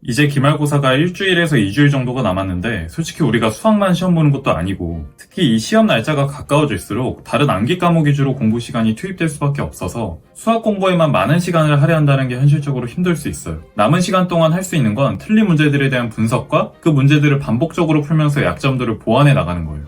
이제 기말고사가 일주일에서 2주일 정도가 남았는데 솔직히 우리가 수학만 시험 보는 것도 아니고 특히 이 시험 날짜가 가까워질수록 다른 암기 과목 위주로 공부 시간이 투입될 수밖에 없어서 수학 공부에만 많은 시간을 할애한다는 게 현실적으로 힘들 수 있어요. 남은 시간 동안 할 수 있는 건 틀린 문제들에 대한 분석과 그 문제들을 반복적으로 풀면서 약점들을 보완해 나가는 거예요.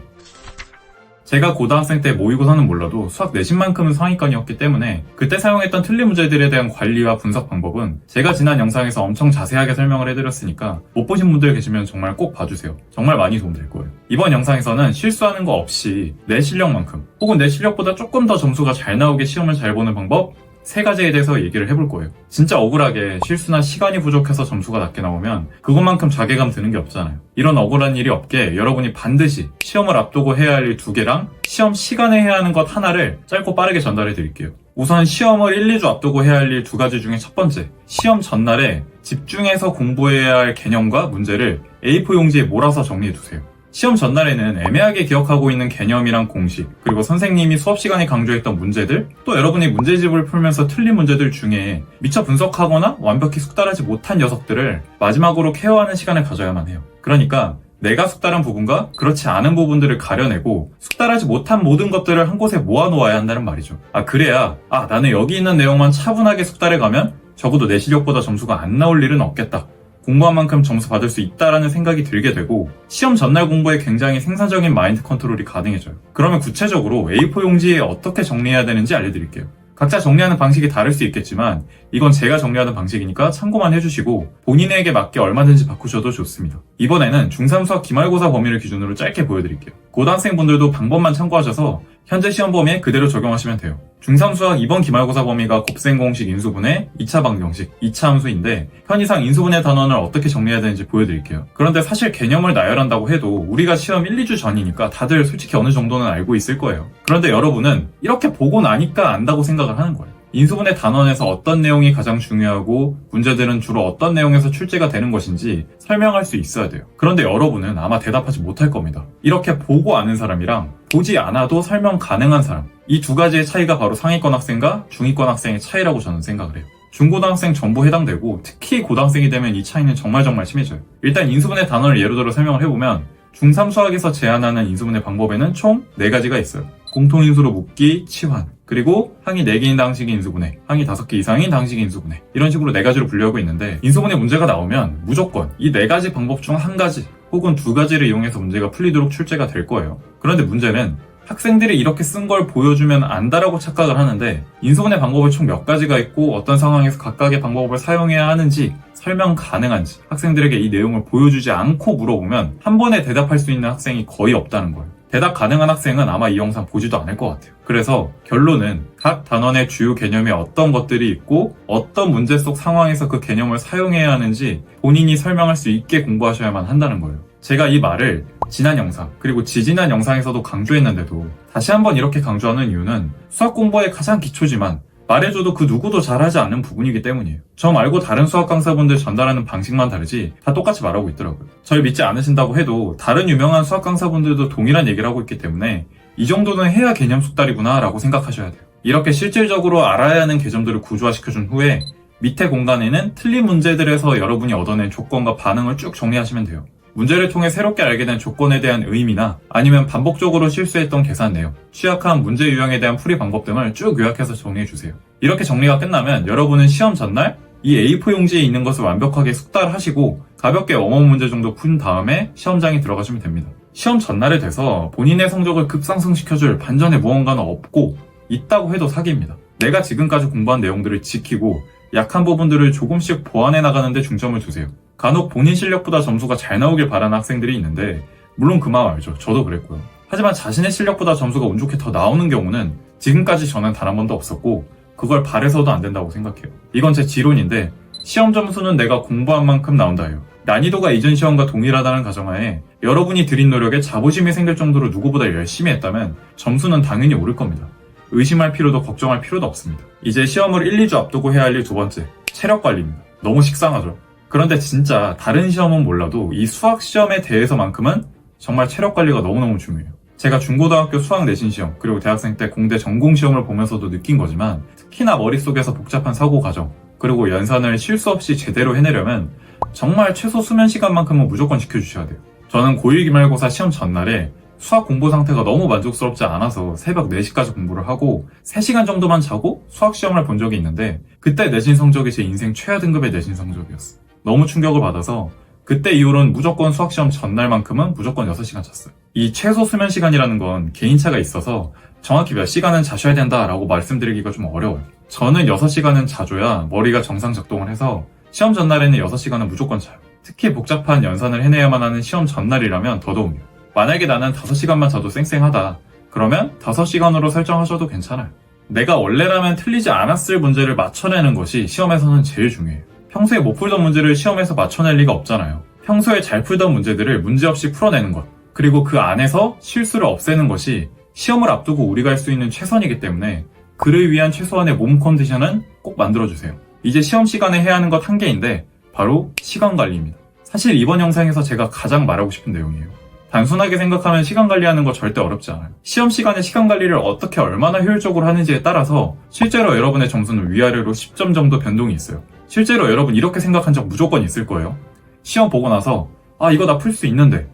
제가 고등학생 때 모의고사는 몰라도 수학 내신만큼은 상위권이었기 때문에 그때 사용했던 틀린 문제들에 대한 관리와 분석 방법은 제가 지난 영상에서 엄청 자세하게 설명을 해드렸으니까 못 보신 분들 계시면 정말 꼭 봐주세요. 정말 많이 도움될 거예요. 이번 영상에서는 실수하는 거 없이 내 실력만큼 혹은 내 실력보다 조금 더 점수가 잘 나오게 시험을 잘 보는 방법 3가지에 대해서 얘기를 해볼 거예요. 진짜 억울하게 실수나 시간이 부족해서 점수가 낮게 나오면 그것만큼 자괴감 드는 게 없잖아요. 이런 억울한 일이 없게 여러분이 반드시 시험을 앞두고 해야 할 일 2개랑 시험 시간에 해야 하는 것 하나를 짧고 빠르게 전달해 드릴게요. 우선 시험을 1, 2주 앞두고 해야 할 일 2가지 중에 첫 번째, 시험 전날에 집중해서 공부해야 할 개념과 문제를 A4 용지에 몰아서 정리해 두세요. 시험 전날에는 애매하게 기억하고 있는 개념이랑 공식, 그리고 선생님이 수업 시간에 강조했던 문제들, 또 여러분이 문제집을 풀면서 틀린 문제들 중에 미처 분석하거나 완벽히 숙달하지 못한 녀석들을 마지막으로 케어하는 시간을 가져야만 해요. 그러니까 내가 숙달한 부분과 그렇지 않은 부분들을 가려내고 숙달하지 못한 모든 것들을 한 곳에 모아놓아야 한다는 말이죠. 그래야 나는 여기 있는 내용만 차분하게 숙달해가면 적어도 내 실력보다 점수가 안 나올 일은 없겠다. 공부한 만큼 점수 받을 수 있다라는 생각이 들게 되고 시험 전날 공부에 굉장히 생산적인 마인드 컨트롤이 가능해져요. 그러면 구체적으로 A4 용지에 어떻게 정리해야 되는지 알려드릴게요. 각자 정리하는 방식이 다를 수 있겠지만 이건 제가 정리하는 방식이니까 참고만 해주시고 본인에게 맞게 얼마든지 바꾸셔도 좋습니다. 이번에는 중3 수학 기말고사 범위를 기준으로 짧게 보여드릴게요. 고등학생분들도 방법만 참고하셔서 현재 시험 범위에 그대로 적용하시면 돼요. 중3 수학 이번 기말고사 범위가 곱셈 공식 인수분해, 2차 방정식, 2차 함수인데 편의상 인수분해 단원을 어떻게 정리해야 되는지 보여드릴게요. 그런데 사실 개념을 나열한다고 해도 우리가 시험 1, 2주 전이니까 다들 솔직히 어느 정도는 알고 있을 거예요. 그런데 여러분은 이렇게 보고 나니까 안다고 생각을 하는 거예요. 인수분해 단원에서 어떤 내용이 가장 중요하고 문제들은 주로 어떤 내용에서 출제가 되는 것인지 설명할 수 있어야 돼요. 그런데 여러분은 아마 대답하지 못할 겁니다. 이렇게 보고 아는 사람이랑 보지 않아도 설명 가능한 사람, 이 2가지의 차이가 바로 상위권 학생과 중위권 학생의 차이라고 저는 생각을 해요. 중고등학생 전부 해당되고 특히 고등학생이 되면 이 차이는 정말 심해져요. 일단 인수분해 단원을 예로 들어 설명을 해보면 중3 수학에서 제안하는 인수분해 방법에는 총 4가지가 있어요. 공통인수로 묶기, 치환, 그리고 항이 4개인 당식의 인수분해, 항이 5개 이상인 당식의 인수분해, 이런 식으로 4가지로 분류하고 있는데 인수분해 문제가 나오면 무조건 이 4가지 방법 중 1가지 혹은 2가지를 이용해서 문제가 풀리도록 출제가 될 거예요. 그런데 문제는 학생들이 이렇게 쓴 걸 보여주면 안다라고 착각을 하는데 인수분해 방법이 총 몇 가지가 있고 어떤 상황에서 각각의 방법을 사용해야 하는지 설명 가능한지 학생들에게 이 내용을 보여주지 않고 물어보면 한 번에 대답할 수 있는 학생이 거의 없다는 거예요. 대답 가능한 학생은 아마 이 영상 보지도 않을 것 같아요. 그래서 결론은 각 단원의 주요 개념에 어떤 것들이 있고 어떤 문제 속 상황에서 그 개념을 사용해야 하는지 본인이 설명할 수 있게 공부하셔야만 한다는 거예요. 제가 이 말을 지난 영상 그리고 지지난 영상에서도 강조했는데도 다시 한번 이렇게 강조하는 이유는 수학 공부의 가장 기초지만 말해줘도 그 누구도 잘하지 않는 부분이기 때문이에요. 저 말고 다른 수학 강사분들 전달하는 방식만 다르지 다 똑같이 말하고 있더라고요. 절 믿지 않으신다고 해도 다른 유명한 수학 강사분들도 동일한 얘기를 하고 있기 때문에 이 정도는 해야 개념 숙달이구나 라고 생각하셔야 돼요. 이렇게 실질적으로 알아야 하는 개념들을 구조화시켜준 후에 밑에 공간에는 틀린 문제들에서 여러분이 얻어낸 조건과 반응을 쭉 정리하시면 돼요. 문제를 통해 새롭게 알게 된 조건에 대한 의미나 아니면 반복적으로 실수했던 계산 내용, 취약한 문제 유형에 대한 풀이 방법 등을 쭉 요약해서 정리해주세요. 이렇게 정리가 끝나면 여러분은 시험 전날 이 A4 용지에 있는 것을 완벽하게 숙달하시고 가볍게 웜업 문제 정도 푼 다음에 시험장에 들어가시면 됩니다. 시험 전날에 돼서 본인의 성적을 급상승시켜줄 반전의 무언가는 없고 있다고 해도 사기입니다. 내가 지금까지 공부한 내용들을 지키고 약한 부분들을 조금씩 보완해 나가는 데 중점을 두세요. 간혹 본인 실력보다 점수가 잘 나오길 바라는 학생들이 있는데 물론 그 마음 알죠. 저도 그랬고요. 하지만 자신의 실력보다 점수가 운 좋게 더 나오는 경우는 지금까지 저는 단 한 번도 없었고 그걸 바래서도 안 된다고 생각해요. 이건 제 지론인데 시험 점수는 내가 공부한 만큼 나온다예요. 난이도가 이전 시험과 동일하다는 가정하에 여러분이 들인 노력에 자부심이 생길 정도로 누구보다 열심히 했다면 점수는 당연히 오를 겁니다. 의심할 필요도 걱정할 필요도 없습니다. 이제 시험을 1, 2주 앞두고 해야 할 일 2번째, 체력 관리입니다. 너무 식상하죠? 그런데 진짜 다른 시험은 몰라도 이 수학 시험에 대해서만큼은 정말 체력 관리가 너무너무 중요해요. 제가 중고등학교 수학 내신 시험 그리고 대학생 때 공대 전공 시험을 보면서도 느낀 거지만 특히나 머릿속에서 복잡한 사고 과정 그리고 연산을 실수 없이 제대로 해내려면 정말 최소 수면 시간만큼은 무조건 지켜주셔야 돼요. 저는 고1 기말고사 시험 전날에 수학 공부 상태가 너무 만족스럽지 않아서 새벽 4시까지 공부를 하고 3시간 정도만 자고 수학 시험을 본 적이 있는데 그때 내신 성적이 제 인생 최하 등급의 내신 성적이었어요. 너무 충격을 받아서 그때 이후로는 무조건 수학 시험 전날만큼은 무조건 6시간 잤어요. 이 최소 수면 시간이라는 건 개인차가 있어서 정확히 몇 시간은 자셔야 된다라고 말씀드리기가 좀 어려워요. 저는 6시간은 자줘야 머리가 정상 작동을 해서 시험 전날에는 6시간은 무조건 자요. 특히 복잡한 연산을 해내야만 하는 시험 전날이라면 더더욱요. 만약에 나는 5시간만 자도 쌩쌩하다. 그러면 5시간으로 설정하셔도 괜찮아요. 내가 원래라면 틀리지 않았을 문제를 맞춰내는 것이 시험에서는 제일 중요해요. 평소에 못 풀던 문제를 시험에서 맞춰낼 리가 없잖아요. 평소에 잘 풀던 문제들을 문제없이 풀어내는 것, 그리고 그 안에서 실수를 없애는 것이 시험을 앞두고 우리가 할 수 있는 최선이기 때문에 그를 위한 최소한의 몸 컨디션은 꼭 만들어주세요. 이제 시험 시간에 해야 하는 것 한 개인데 바로 시간 관리입니다. 사실 이번 영상에서 제가 가장 말하고 싶은 내용이에요. 단순하게 생각하면 시간 관리하는 거 절대 어렵지 않아요. 시험 시간에 시간 관리를 어떻게 얼마나 효율적으로 하는지에 따라서 실제로 여러분의 점수는 위아래로 10점 정도 변동이 있어요. 실제로 여러분 이렇게 생각한 적 무조건 있을 거예요. 시험 보고 나서 이거 나 풀 수 있는데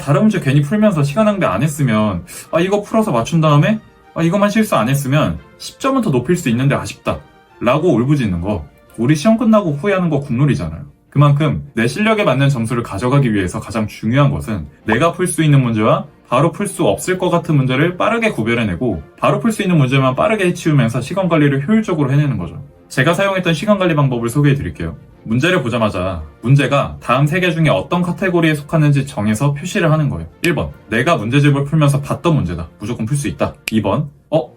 다른 문제 괜히 풀면서 시간 낭비 안 했으면 이거 풀어서 맞춘 다음에 이것만 실수 안 했으면 10점은 더 높일 수 있는데 아쉽다 라고 울부짖는 거 우리 시험 끝나고 후회하는 거 국룰이잖아요. 그만큼 내 실력에 맞는 점수를 가져가기 위해서 가장 중요한 것은 내가 풀 수 있는 문제와 바로 풀 수 없을 것 같은 문제를 빠르게 구별해내고 바로 풀 수 있는 문제만 빠르게 해치우면서 시간 관리를 효율적으로 해내는 거죠. 제가 사용했던 시간 관리 방법을 소개해 드릴게요. 문제를 보자마자 문제가 다음 3개 중에 어떤 카테고리에 속하는지 정해서 표시를 하는 거예요. 1번, 내가 문제집을 풀면서 봤던 문제다. 무조건 풀 수 있다. 2번,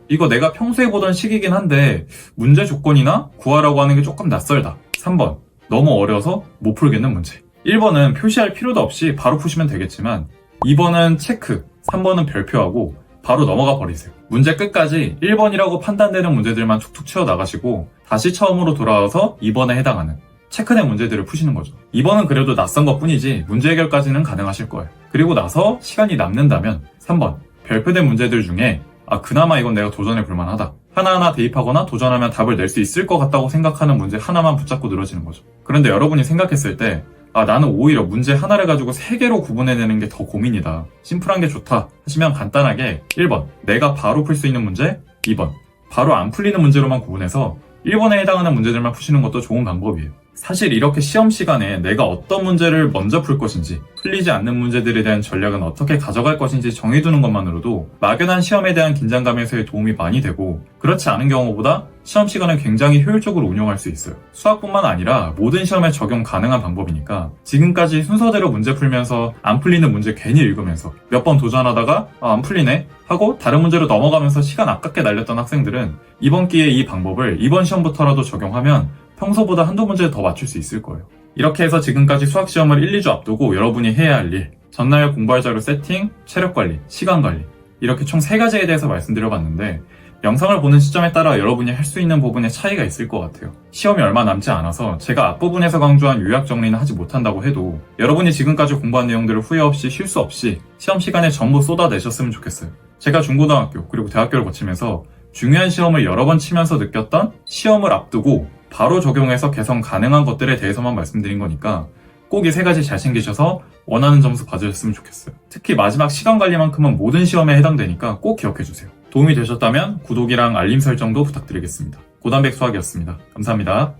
이거 내가 평소에 보던 식이긴 한데 문제 조건이나 구하라고 하는 게 조금 낯설다. 3번, 너무 어려서 못 풀겠는 문제. 1번은 표시할 필요도 없이 바로 푸시면 되겠지만 2번은 체크, 3번은 별표하고 바로 넘어가 버리세요. 문제 끝까지 1번이라고 판단되는 문제들만 툭툭 치워 나가시고 다시 처음으로 돌아와서 2번에 해당하는 체크된 문제들을 푸시는 거죠. 2번은 그래도 낯선 것 뿐이지 문제 해결까지는 가능하실 거예요. 그리고 나서 시간이 남는다면 3번, 별표된 문제들 중에 그나마 이건 내가 도전해 볼 만하다. 하나하나 대입하거나 도전하면 답을 낼 수 있을 것 같다고 생각하는 문제 하나만 붙잡고 늘어지는 거죠. 그런데 여러분이 생각했을 때 나는 오히려 문제 하나를 가지고 3개로 구분해내는 게 더 고민이다. 심플한 게 좋다 하시면 간단하게 1번, 내가 바로 풀 수 있는 문제, 2번, 바로 안 풀리는 문제로만 구분해서 1번에 해당하는 문제들만 푸시는 것도 좋은 방법이에요. 사실 이렇게 시험 시간에 내가 어떤 문제를 먼저 풀 것인지, 풀리지 않는 문제들에 대한 전략은 어떻게 가져갈 것인지 정해두는 것만으로도 막연한 시험에 대한 긴장감 해소에 도움이 많이 되고, 그렇지 않은 경우보다 시험 시간을 굉장히 효율적으로 운용할 수 있어요. 수학뿐만 아니라 모든 시험에 적용 가능한 방법이니까 지금까지 순서대로 문제 풀면서 안 풀리는 문제 괜히 읽으면서 몇 번 도전하다가 안 풀리네 하고 다른 문제로 넘어가면서 시간 아깝게 날렸던 학생들은 이번 기회에 이 방법을 이번 시험부터라도 적용하면 평소보다 한두 문제 더 맞출 수 있을 거예요. 이렇게 해서 지금까지 수학시험을 1, 2주 앞두고 여러분이 해야 할 일, 전날 공부할 자료 세팅, 체력관리, 시간관리 이렇게 총 3가지에 대해서 말씀드려봤는데 영상을 보는 시점에 따라 여러분이 할 수 있는 부분에 차이가 있을 것 같아요. 시험이 얼마 남지 않아서 제가 앞부분에서 강조한 요약 정리는 하지 못한다고 해도 여러분이 지금까지 공부한 내용들을 후회 없이 실수 없이 시험 시간에 전부 쏟아내셨으면 좋겠어요. 제가 중고등학교 그리고 대학교를 거치면서 중요한 시험을 여러 번 치면서 느꼈던 시험을 앞두고 바로 적용해서 개선 가능한 것들에 대해서만 말씀드린 거니까 꼭 이 3가지 잘 챙기셔서 원하는 점수 받으셨으면 좋겠어요. 특히 마지막 시간 관리만큼은 모든 시험에 해당되니까 꼭 기억해주세요. 도움이 되셨다면 구독이랑 알림 설정도 부탁드리겠습니다. 고단백 수학이었습니다. 감사합니다.